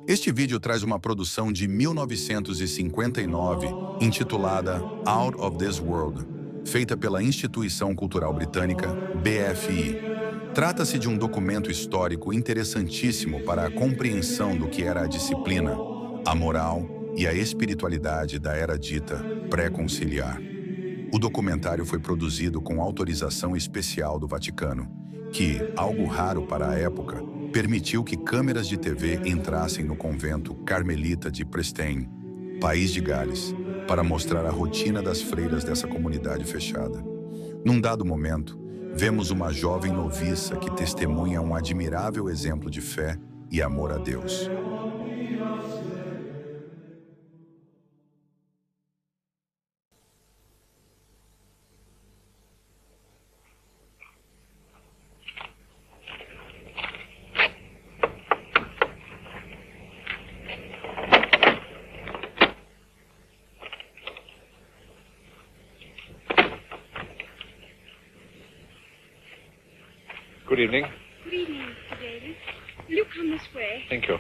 Este vídeo traz uma produção de 1959, intitulada Out of This World, feita pela instituição cultural britânica BFI. Trata-se de um documento histórico interessantíssimo para a compreensão do que era a disciplina, a moral e a espiritualidade da era dita pré-conciliar. O documentário foi produzido com autorização especial do Vaticano, que, algo raro para a época, permitiu que câmeras de TV entrassem no convento carmelita de Presteigne, país de Gales, para mostrar a rotina das freiras dessa comunidade fechada. Num dado momento, vemos uma jovem noviça que testemunha um admirável exemplo de fé e amor a Deus. Good evening. Good evening, Mr. Davis. Will you come this way? Thank you.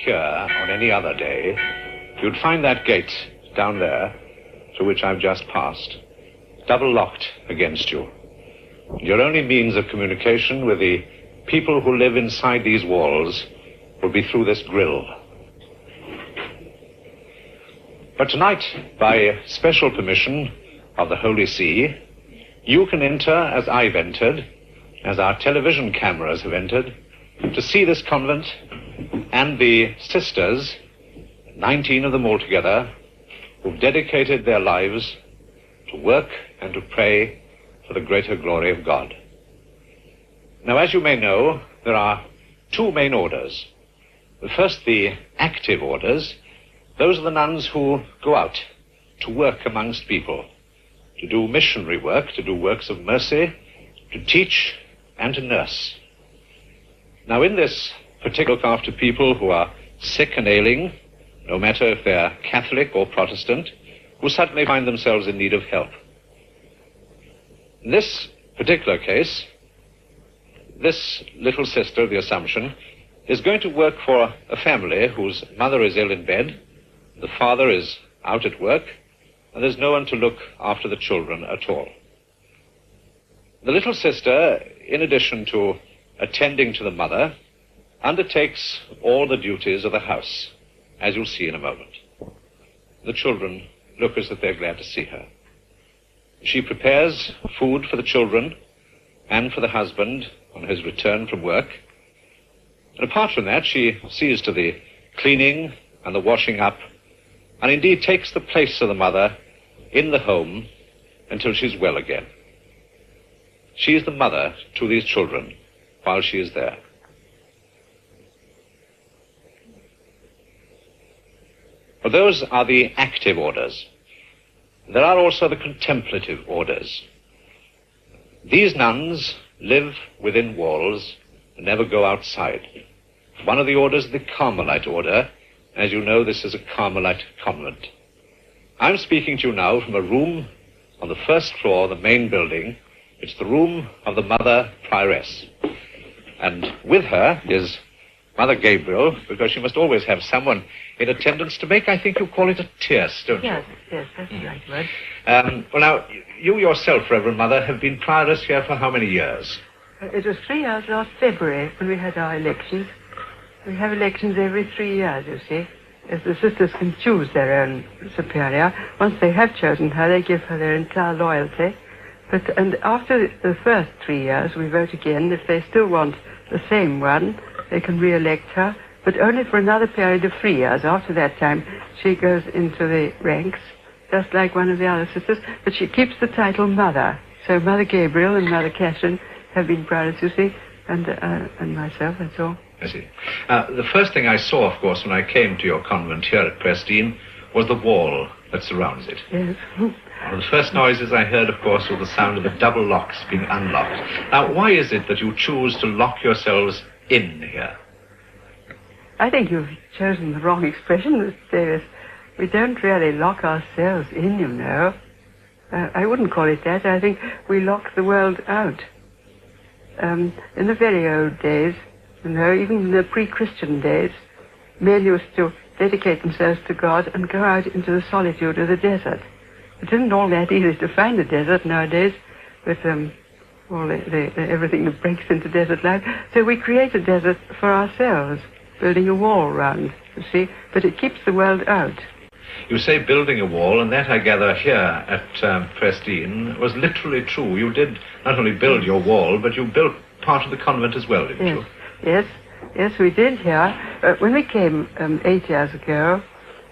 Here, on any other day, you'd find that gate down there, through which I've just passed, double locked against you. Your only means of communication with the people who live inside these walls will be through this grill. But tonight, by special permission of the Holy See, you can enter as I've entered, as our television cameras have entered, to see this convent and the sisters, 19 of them altogether, who've dedicated their lives to work and to pray for the greater glory of God. Now, as you may know, there are two main orders. The first, the active orders. Those are the nuns who go out to work amongst people, to do missionary work, to do works of mercy, to teach and to nurse. Now, in this particular look after people who are sick and ailing, no matter if they're Catholic or Protestant, who suddenly find themselves in need of help. In this particular case, this little sister of the Assumption is going to work for a family whose mother is ill in bed, the father is out at work, and there's no one to look after the children at all. The little sister, in addition to attending to the mother, undertakes all the duties of the house, as you'll see in a moment. The children look as if they're glad to see her. She prepares food for the children and for the husband on his return from work. And apart from that, she sees to the cleaning and the washing up, and indeed takes the place of the mother in the home until she's well again. She is the mother to these children while she is there. But those are the active orders. There are also the contemplative orders. These nuns live within walls and never go outside. One of the orders is the Carmelite order. As you know, this is a Carmelite convent. I'm speaking to you now from a room on the first floor of the main building. It's the room of the Mother Prioress. And with her is Mother Gabriel, because she must always have someone in attendance to make, I think you call it a tierce, don't you? Yes, that's the right word. Well, now, you yourself, Reverend Mother, have been prioress here for how many years? It was 3 years last February when we had our elections. We have elections every 3 years, you see. As the sisters can choose their own superior. Once they have chosen her, they give her their entire loyalty. And after the first 3 years, we vote again. If they still want the same one, they can re-elect her, but only for another period of 3 years. After that time, she goes into the ranks, just like one of the other sisters, but she keeps the title Mother. So Mother Gabriel and Mother Catherine have been brothers, you see, and myself, that's all. I see. The first thing I saw, of course, when I came to your convent here at Prestine was the wall that surrounds it. Yes. One of the first noises I heard, of course, was the sound of the double locks being unlocked. Now, why is it that you choose to lock yourselves in here? I think you've chosen the wrong expression, Mr. Davis. We don't really lock ourselves in, you know. I wouldn't call it that. I think we lock the world out. In the very old days, you know, even in the pre-Christian days, men used to dedicate themselves to God and go out into the solitude of the desert. It isn't all that easy to find the desert nowadays with all everything that breaks into desert life. So we create a desert for ourselves, building a wall round, you see, but it keeps the world out. You say building a wall, and that, I gather, here at Prestine was literally true. You did not only build your wall, but you built part of the convent as well, didn't you? Yes, we did here. When we came 8 years ago,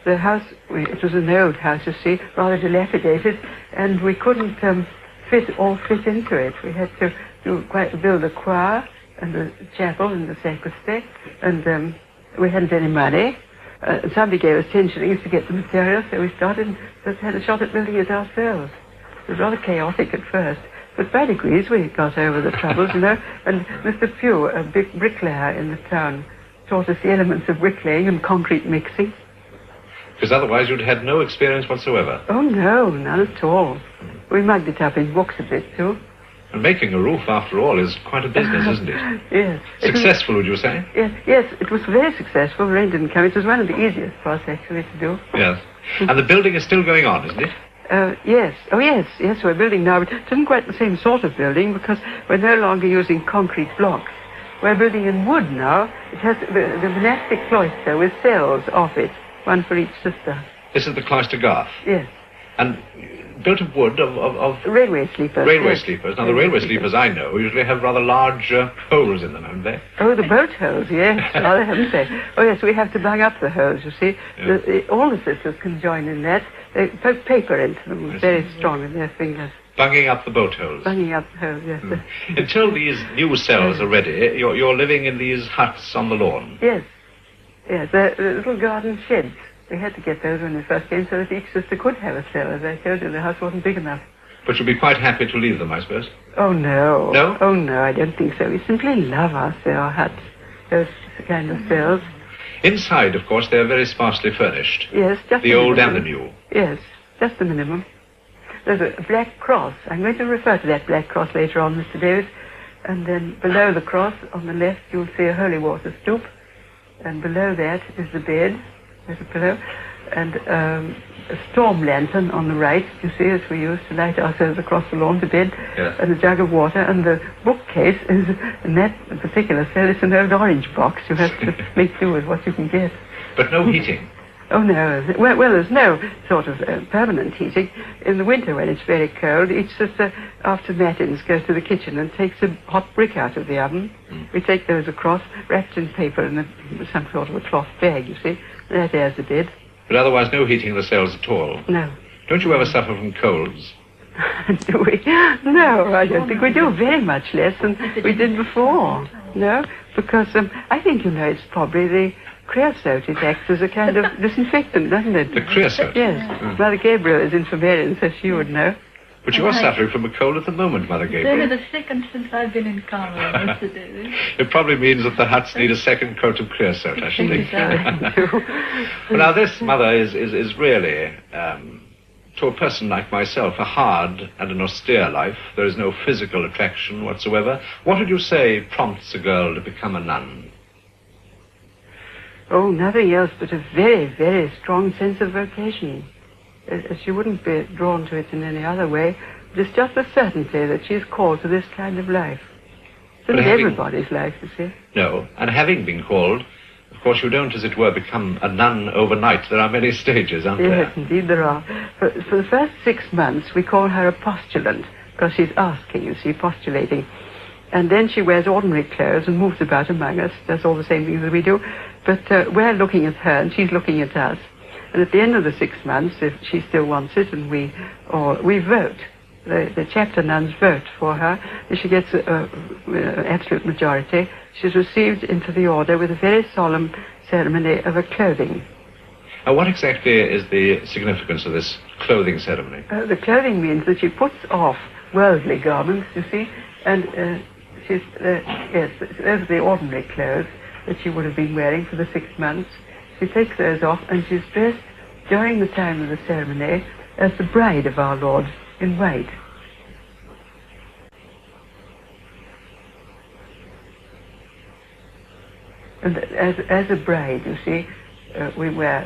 the house, it was an old house, you see, rather dilapidated, and we couldn't fit into it. We had to build a choir and a chapel and a sacristy, and we hadn't any money. Somebody gave us 10 shillings to get the material, so we started and just had a shot at building it ourselves. It was rather chaotic at first, but by degrees we got over the troubles, you know, and Mr. Pugh, a big bricklayer in the town, taught us the elements of bricklaying and concrete mixing. Because otherwise you'd had no experience whatsoever. Oh, no, none at all. We mugged it up in books a bit, too. And making a roof, after all, is quite a business, isn't it? Yes. Successful, would you say? Yes, it was very successful. The rain didn't come. It was one of the easiest for us, actually, to do. Yes. And the building is still going on, isn't it? Yes. Oh, yes, we're building now, but it isn't quite the same sort of building because we're no longer using concrete blocks. We're building in wood now. It has the monastic cloister with cells off it, one for each sister. This is the cloister garth? Yes. And built of wood, of railway sleepers. Railway sleepers. Now, the railway sleepers I know usually have rather large holes in them, haven't they? Oh, the boat holes, yes. Rather, haven't they? Oh, yes, we have to bung up the holes, you see. Yeah. All the sisters can join in that. They put paper into them, very strong in their fingers. Bunging up the boat holes? Bunging up the holes, yes. Until these new cells are ready, you're living in these huts on the lawn? Yes. Yes, the little garden sheds. We had to get those when we first came so that each sister could have a cell. As I told you, the house wasn't big enough. But you'd be quite happy to leave them, I suppose? Oh, no. No? Oh, no, I don't think so. We simply love our huts, those kind of cells. Inside, of course, they're very sparsely furnished. Yes, just the old and the new. Yes, just the minimum. There's a black cross. I'm going to refer to that black cross later on, Mr. Davis. And then below the cross, on the left, you'll see a holy water stoop. And below that is the bed. There's a pillow, and a storm lantern on the right, you see, as we used to light ourselves across the lawn to bed, yes. And a jug of water, and the bookcase is, in that particular cell, it's an old orange box. You have to make do with what you can get. But no heating? Oh, no. Well, there's no sort of permanent heating. In the winter, when it's very cold, each sister, after matins, goes to the kitchen and takes a hot brick out of the oven. We take those across, wrapped in paper in some sort of a cloth bag, you see. That airs the bed. But otherwise no heating in the cells at all? No. Don't you ever suffer from colds? Do we? No, I don't think we do. Very much less than we did before. No, because I think, you know, it's probably the creosote. It acts as a kind of disinfectant, doesn't it? The creosote? Yes. Mother Gabriel is infirmarian, so she would know. But you're suffering from a cold at the moment, Mother Gabriel. It's only the second since I've been in Carmel, Mr. Davis. It probably means that the huts need a second coat of creosote, I should think. Well, now, this, Mother, is really, to a person like myself, a hard and an austere life. There is no physical attraction whatsoever. What would you say prompts a girl to become a nun? Oh, nothing else but a very, very strong sense of vocation. She wouldn't be drawn to it in any other way. It's just a certainty that she's called to this kind of life. It's not everybody's life, you see. No, and having been called, Of course, you don't, as it were, become a nun overnight. There are many stages, aren't there? Yes, indeed there are. For the first 6 months, we call her a postulant, because she's asking, you see, postulating. And then she wears ordinary clothes and moves about among us, does all the same things that we do. But we're looking at her and she's looking at us. And at the end of the 6 months, if she still wants it, and we vote. The chapter nuns vote for her. If she gets an absolute majority, she's received into the order with a very solemn ceremony of a clothing. What exactly is the significance of this clothing ceremony? The clothing means that she puts off worldly garments, you see, and those are the ordinary clothes that she would have been wearing for the 6 months. She takes those off, and she's dressed during the time of the ceremony as the bride of our Lord in white. And as a bride, you see, we wear...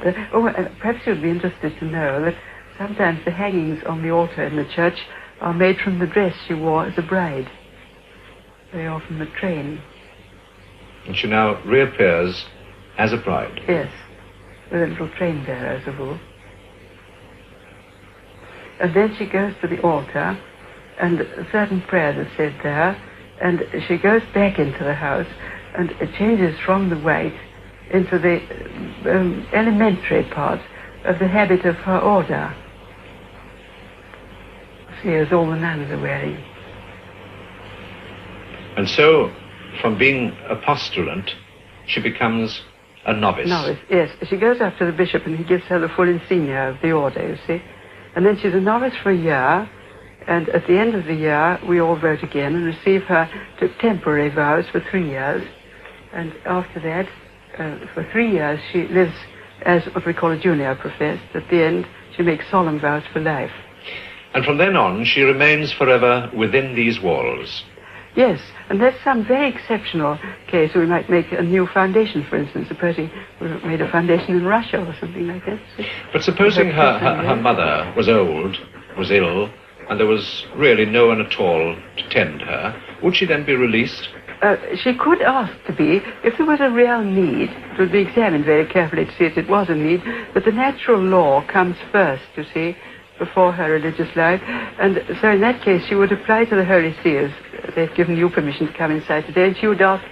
perhaps you'd be interested to know that sometimes the hangings on the altar in the church are made from the dress she wore as a bride. Very often the train. And she now reappears as a bride. Yes, with a little train bearer as a rule. And then she goes to the altar, and certain prayers are said there, and she goes back into the house, and it changes from the white into the elementary part of the habit of her order. See, as all the nuns are wearing. And so, from being a postulant, she becomes a novice. Novice, yes. She goes up to the bishop and he gives her the full insignia of the order, you see. And then she's a novice for a year, and at the end of the year, we all vote again and receive her to temporary vows for 3 years. And after that, for 3 years, she lives as what we call a junior professed. At the end, she makes solemn vows for life. And from then on, she remains forever within these walls. Yes, and that's some very exceptional case. We might make a new foundation, for instance, supposing we made a foundation in Russia or something like that. But supposing her mother was old, was ill, and there was really no one at all to tend her, would she then be released? She could ask to be, if there was a real need. It would be examined very carefully to see if it was a need, but the natural law comes first, you see, before her religious life, and so in that case she would apply to the Holy See, as they've given you permission to come inside today, and she would ask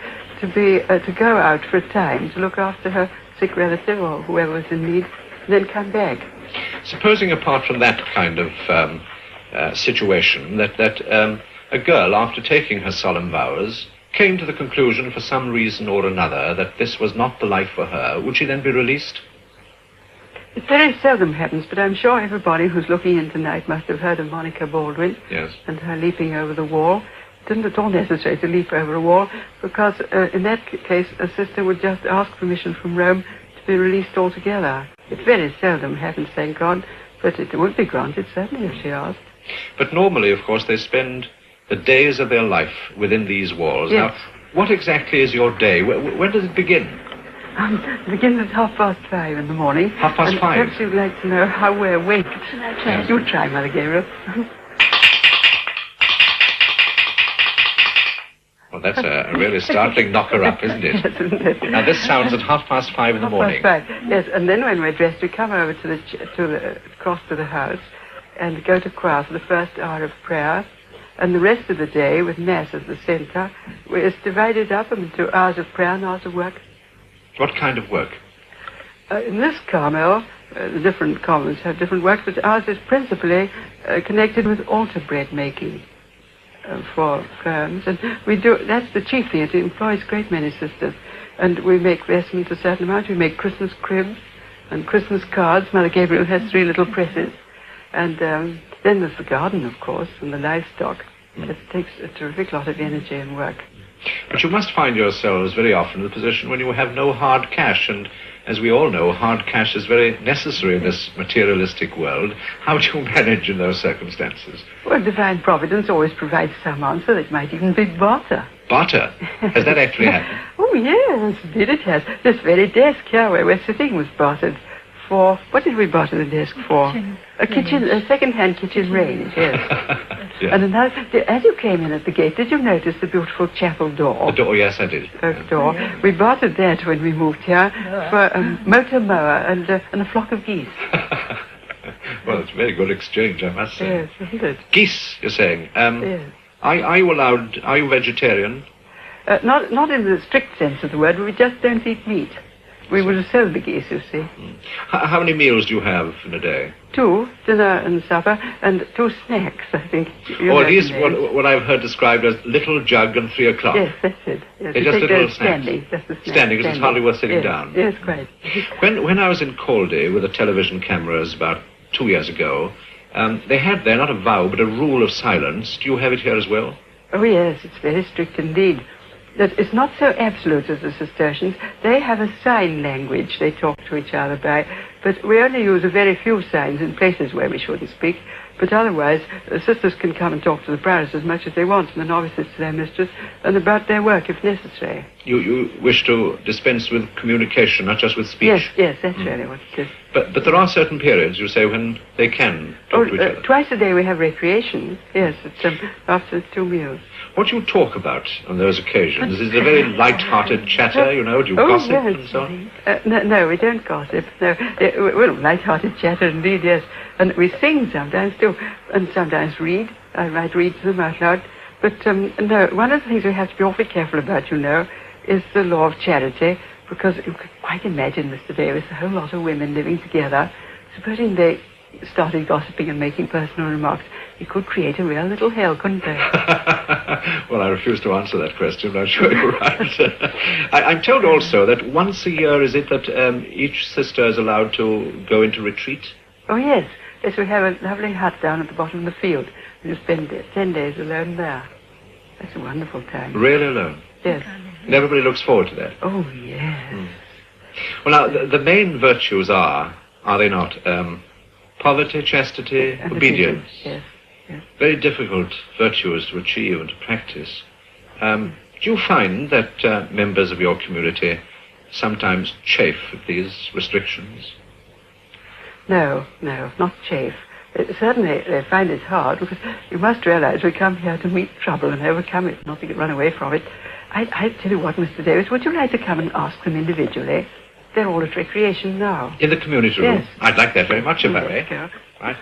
to go out for a time to look after her sick relative or whoever was in need, and then come back. Supposing, apart from that kind of situation, that a girl, after taking her solemn vows, came to the conclusion for some reason or another that this was not the life for her, would she then be released? It very seldom happens, but I'm sure everybody who's looking in tonight must have heard of Monica Baldwin. Yes. And her leaping over the wall. It isn't at all necessary to leap over a wall, because in that case a sister would just ask permission from Rome to be released altogether. It very seldom happens, thank God, but it would be granted, certainly, if she asked. But normally, of course, they spend the days of their life within these walls. Yes. Now, what exactly is your day? When does it begin? It begins at 5:30 in the morning. 5:30? Perhaps you'd like to know how we're waked. Shall I try? You try, Mother Gabriel. Well, that's a really startling knocker-up, isn't it? Yes, isn't it? Now, this sounds at 5:30 in the morning. 5:30, yes, and then when we're dressed, we come over across to the house and go to choir for the first hour of prayer, and the rest of the day, with Mass as the center, is divided up into hours of prayer and hours of work. What kind of work? In this Carmel, the different convents have different work, but ours is principally connected with altar bread making for firms, and we do. That's the chief thing. It employs a great many sisters, and we make vestments a certain amount. We make Christmas cribs and Christmas cards. Mother Gabriel has 3 little presses, and then there's the garden, of course, and the livestock. It takes a terrific lot of energy and work. But you must find yourselves very often in the position when you have no hard cash, and as we all know, hard cash is very necessary in this materialistic world. How do you manage in those circumstances? Well, divine providence always provides some answer. It might even be barter. Barter? Has that actually happened? Oh, yes, indeed it has. This very desk here where we're sitting was bartered for... What did we barter the desk for? A second-hand kitchen range, yes. Yeah. And another, as you came in at the gate, did you notice the beautiful chapel door? The door, yes, I did. First door. We bartered that when we moved here for a motor mower and a flock of geese. Well, it's a very good exchange, I must say. Yes, isn't it? Geese, you're saying. Yes. Are you vegetarian? Not in the strict sense of the word, we just don't eat meat. We would have sold the geese, you see. How many meals do you have in a day? 2, dinner and supper, and 2 snacks, I think. Or these, what I've heard described as little jug and 3 o'clock. Yes, that's it. Yes, They're just little snacks. Standing, just the snacks. Standing, because it's hardly worth sitting down. Yes, quite. When I was in Caldy with the television cameras about 2 years ago, they had there not a vow, but a rule of silence. Do you have it here as well? Oh, yes, it's very strict indeed. That it's not so absolute as the Cistercians. They have a sign language they talk to each other by, but we only use a very few signs in places where we shouldn't speak. But otherwise, the sisters can come and talk to the brothers as much as they want, and the novices to their mistress, and about their work if necessary. You wish to dispense with communication, not just with speech? Yes, that's really what it is. But there are certain periods, you say, when they can talk to each other. Twice a day we have recreation. Yes, it's after 2 meals. What do you talk about on those occasions? Is it a very light-hearted chatter, you know? Do you gossip yes. and so on? No, we don't gossip. No, well, light-hearted chatter indeed, yes. And we sing sometimes too, and sometimes read. I might read to them out loud. But no, one of the things we have to be awfully careful about, you know, is the law of charity, because you can quite imagine, Mr. Davis, a whole lot of women living together. Supposing they started gossiping and making personal remarks, it could create a real little hell, couldn't they? Well, I refuse to answer that question. I'm sure you're right. I'm told also that once a year, is it that each sister is allowed to go into retreat? Oh, yes. Yes, we have a lovely hut down at the bottom of the field. We spend 10 days alone there. That's a wonderful time. Really alone? Yes. And everybody looks forward to that? Oh, yes. Well, now, the main virtues are they not? Poverty, chastity, And obedience. Yes, yes. Very difficult virtues to achieve and to practice. Do you find that members of your community sometimes chafe at these restrictions? No, not chafe. Certainly they find it hard, because you must realize we come here to meet trouble and overcome it, not to run away from it. I tell you what, Mr. Davis, would you like to come and ask them individually? They're all at recreation now. In the community room? Yes. I'd like that very much, if I may. Let's go. Right.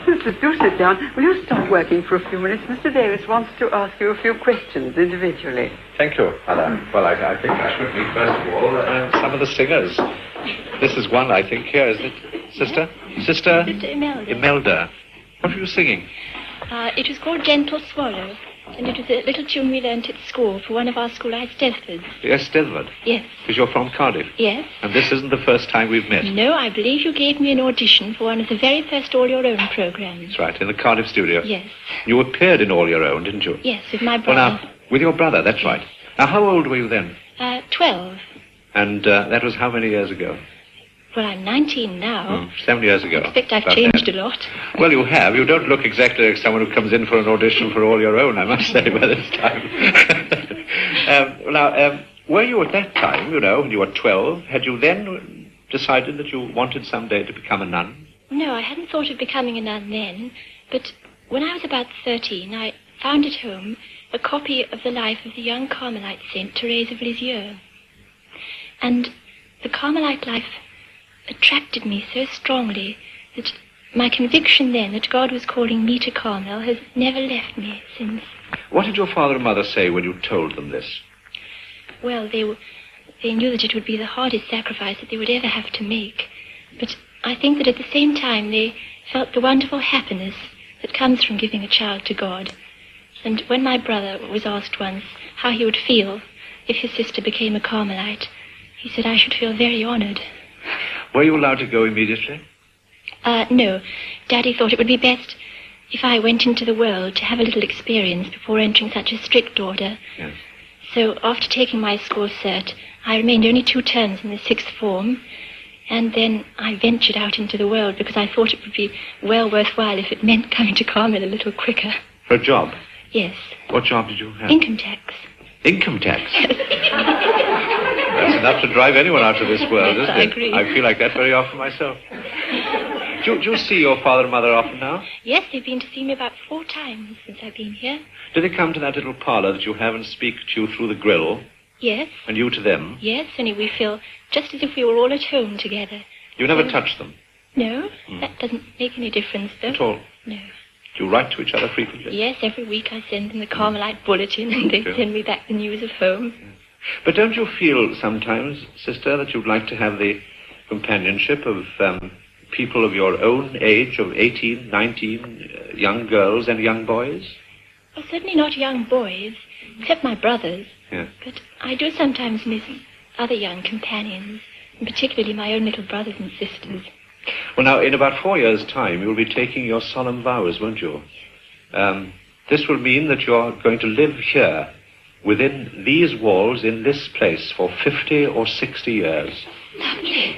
Sisters, do sit down. Will you stop working for a few minutes? Mr. Davis wants to ask you a few questions individually. Thank you, Anna. Well, I think I should meet, first of all, some of the singers. This is one, I think, here, isn't it, Sister? Sister Imelda. Imelda. What were you singing? It was called Gentle Swallow, and it was a little tune we learnt at school for one of our schoolites, Stelford. Yes, Stelford. Yes. Because you're from Cardiff. Yes. And this isn't the first time we've met. No, I believe you gave me an audition for one of the very first All Your Own programs. That's right, in the Cardiff studio. Yes. You appeared in All Your Own, didn't you? Yes, with my Well, brother. now, with your brother, that's right. Now, how old were you then? 12. And that was how many years ago? Well, I'm 19 now. 7 years ago. I expect I've About changed that. a lot. Well, you have. You don't look exactly like someone who comes in for an audition for All Your Own, I must say, by this time. Were you at that time, you know, when you were 12, had you then decided that you wanted someday to become a nun? No, I hadn't thought of becoming a nun then, but when I was about 13, I found at home a copy of the life of the young Carmelite saint Therese of Lisieux. And the Carmelite life attracted me so strongly that my conviction then that God was calling me to Carmel has never left me since. What did your father and mother say when you told them this? Well, they knew that it would be the hardest sacrifice that they would ever have to make. But I think that at the same time they felt the wonderful happiness that comes from giving a child to God. And when my brother was asked once how he would feel if his sister became a Carmelite, he said I should feel very honored. Were you allowed to go immediately? No. Daddy thought it would be best if I went into the world to have a little experience before entering such a strict order. Yes. So after taking my school cert, I remained only 2 terms in the 6th form, and then I ventured out into the world because I thought it would be well worthwhile if it meant coming to Carmel a little quicker. For a job? Yes. What job did you have? Income tax. Income tax? That's enough to drive anyone out of this world, isn't it? I agree. I feel like that very often myself. Do you see your father and mother often now? Yes, they've been to see me about 4 times since I've been here. Do they come to that little parlour that you have and speak to you through the grill? Yes. And you to them? Yes, only we feel just as if we were all at home together. You never touch them? No, that doesn't make any difference, though. At all? No. Do you write to each other frequently? Yes, every week I send them the Carmelite bulletin and they Sure. send me back the news of home. But don't you feel sometimes, sister, that you'd like to have the companionship of people of your own age, of 18, 19, young girls and young boys? Well, certainly not young boys, except my brothers. Yeah. But I do sometimes miss other young companions, and particularly my own little brothers and sisters. Well, now, in about 4 years' time, you'll be taking your solemn vows, won't you? This will mean that you're going to live here, within these walls, in this place, for 50 or 60 years. Lovely.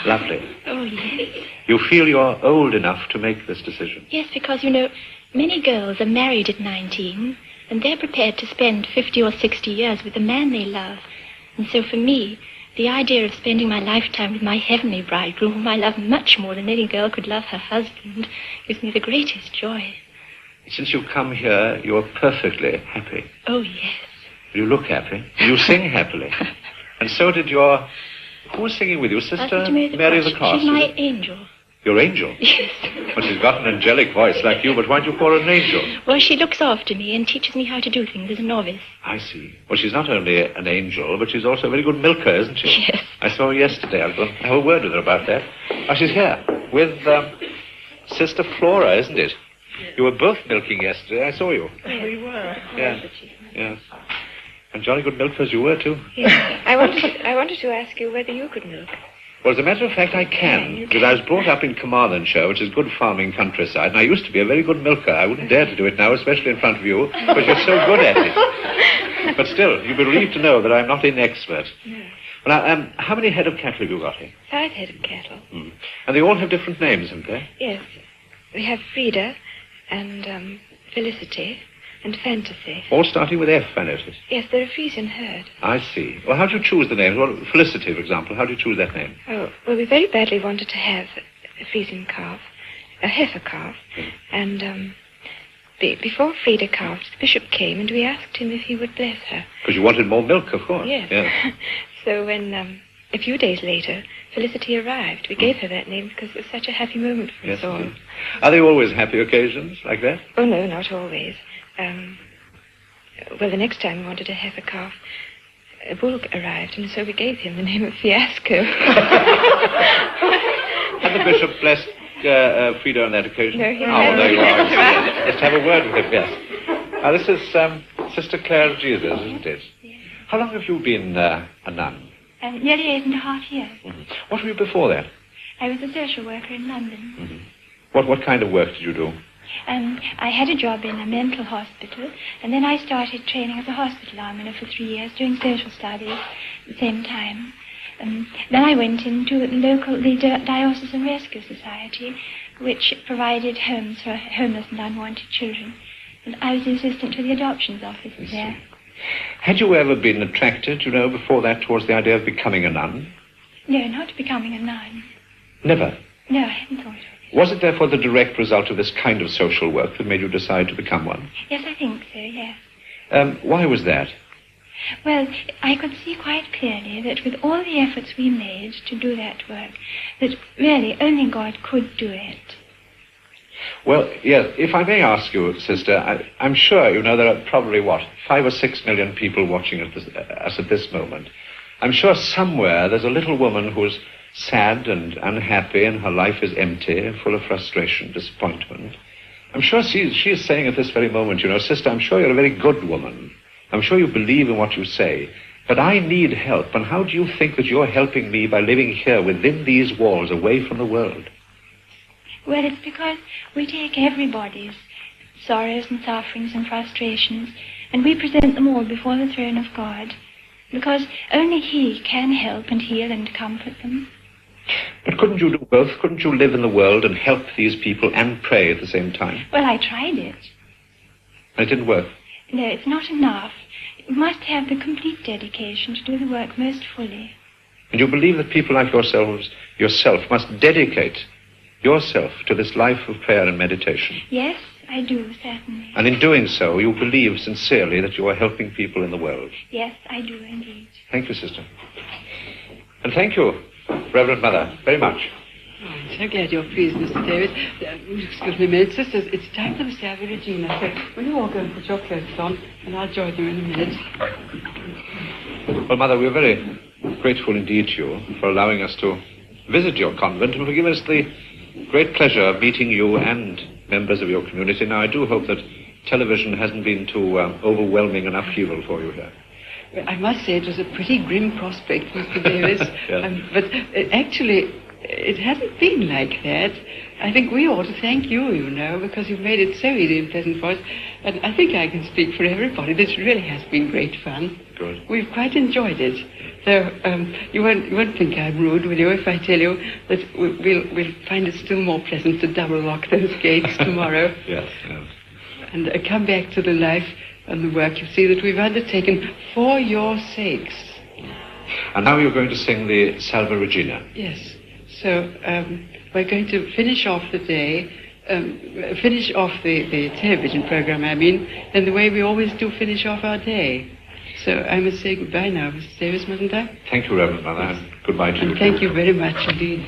Lovely. Oh, yes. You feel you're old enough to make this decision? Yes, because, you know, many girls are married at 19, and they're prepared to spend 50 or 60 years with the man they love. And so for me, the idea of spending my lifetime with my heavenly bridegroom, whom I love much more than any girl could love her husband, gives me the greatest joy. Since you've come here, you're perfectly happy. Oh, yes. You look happy. You sing happily. And so did your... Who was singing with you? Sister Mary of the Cross? She's my angel. Your angel? Yes. Well, she's got an angelic voice like you, but why do you call her an angel? Well, she looks after me and teaches me how to do things as a novice. I see. Well, she's not only an angel, but she's also a very good milker, isn't she? Yes. I saw her yesterday. I'll go and have a word with her about that. Oh, she's here with Sister Flora, isn't it? You were both milking yesterday. I saw you. Yes, we were. Yeah. Yes. And jolly good milkers you were, too. Yes. I wanted to ask you whether you could milk. Well, as a matter of fact, I can, because I was brought up in Carmarthenshire, which is good farming countryside, and I used to be a very good milker. I wouldn't dare to do it now, especially in front of you, but you're so good at it. But still, you'll be relieved to know that I'm not inexpert. No. Well, now, how many head of cattle have you got here? 5 head of cattle. Mm. And they all have different names, haven't they? Yes. We have Frida and Felicity and Fantasy. All starting with F, I notice. Yes, they're a Frisian herd. I see. Well, how do you choose the names? Well, Felicity, for example, how do you choose that name? Oh, well, we very badly wanted to have a Frisian calf, a heifer calf, and before Frida calved, the bishop came and we asked him if he would bless her. Because you wanted more milk, of course. Yes. Yeah. So when, a few days later, Felicity arrived, we gave her that name because it was such a happy moment for Yes, us all. indeed. Are they always happy occasions like that? Oh, no, not always. Well, the next time we wanted a heifer calf, a bull arrived, and so we gave him the name of Fiasco. Had the bishop blessed Frida on that occasion? No, he Oh, hadn't. there you are. That's right. Let's have a word with him, yes. Now, this is Sister Clare of Jesus, isn't it? Yes. How long have you been a nun? Nearly 8.5 years. Mm-hmm. What were you before that? I was a social worker in London. Mm-hmm. What kind of work did you do? I had a job in a mental hospital, and then I started training as a hospital almoner for 3 years, doing social studies at the same time. Then I went into the Diocesan Rescue Society, which provided homes for homeless and unwanted children. And I was the assistant to the adoptions office there. Had you ever been attracted, before that, towards the idea of becoming a nun? No, not becoming a nun. Never? No, I hadn't thought of it. Was it therefore the direct result of this kind of social work that made you decide to become one? Yes, I think so, yes. Why was that? Well, I could see quite clearly that with all the efforts we made to do that work, that really only God could do it. Well, yes, if I may ask you, Sister, I'm sure, there are probably, 5 or 6 million people watching us at this moment. I'm sure somewhere there's a little woman who's sad and unhappy and her life is empty, full of frustration, disappointment. I'm sure she is saying at this very moment, Sister, I'm sure you're a very good woman. I'm sure you believe in what you say, but I need help. And how do you think that you're helping me by living here within these walls, away from the world? Well, it's because we take everybody's sorrows and sufferings and frustrations, and we present them all before the throne of God, because only He can help and heal and comfort them. But couldn't you do both? Couldn't you live in the world and help these people and pray at the same time? Well, I tried it. And it didn't work? No, it's not enough. You must have the complete dedication to do the work most fully. And you believe that people like yourself must dedicate yourself to this life of prayer and meditation? Yes, I do, certainly. And in doing so, you believe sincerely that you are helping people in the world? Yes, I do indeed. Thank you, Sister. And thank you, Reverend Mother, very much. Oh, I'm so glad you're pleased, Mr. David. Excuse me a minute, sisters. It's time for the Salve Regina. So will you all go and put your clothes on, and I'll join you in a minute. Well, Mother, we're very grateful indeed to you for allowing us to visit your convent and for giving us the great pleasure of meeting you and members of your community. Now, I do hope that television hasn't been too overwhelming an upheaval for you here. Well, I must say it was a pretty grim prospect, Mr. Davis. Yes. But actually, it hasn't been like that. I think we ought to thank you, you know, because you've made it so easy and pleasant for us. And I think I can speak for everybody. This really has been great fun. Good. We've quite enjoyed it. So you won't think I'm rude, will you, if I tell you that we'll find it still more pleasant to double lock those gates tomorrow. Yes, yes. And come back to the life and the work you see that we've undertaken for your sakes. And now you're going to sing the Salve Regina. Yes. So we're going to finish off the day, finish off the television program, I mean, in the way we always do finish off our day. So I must say goodbye now, Mr. Davis, mustn't I? Thank you, Reverend Mother, and goodbye to you. And thank you very much indeed.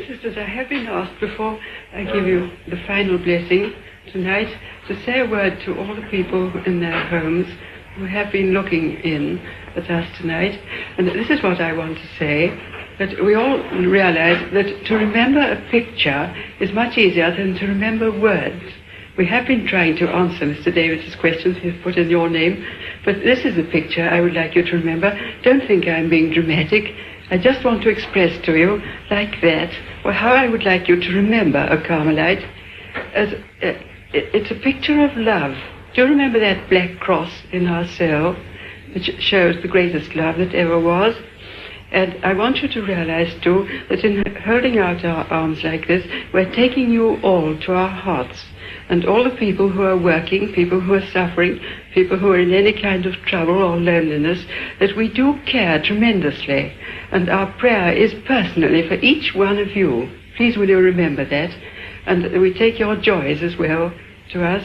Sisters, I have been asked before I give you the final blessing tonight to say a word to all the people in their homes who have been looking in at us tonight. And this is what I want to say, that we all realize that to remember a picture is much easier than to remember words. We have been trying to answer Mr. Davis's questions he's put in your name, but this is a picture I would like you to remember. Don't think I'm being dramatic. I just want to express to you, like that, or how I would like you to remember a Carmelite. As it's a picture of love. Do you remember that black cross in our cell, which shows the greatest love that ever was? And I want you to realize, too, that in holding out our arms like this, we're taking you all to our hearts. And all the people who are working, people who are suffering, people who are in any kind of trouble or loneliness, that we do care tremendously. And our prayer is personally for each one of you. Please will you remember that? And we take your joys as well to us.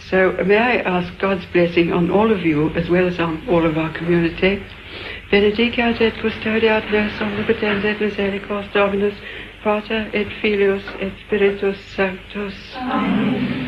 So may I ask God's blessing on all of you as well as on all of our community. Benedicat et custodiat nos omnipotens et misericors Dominus, Pater et Filius et Spiritus Sanctus. Amen.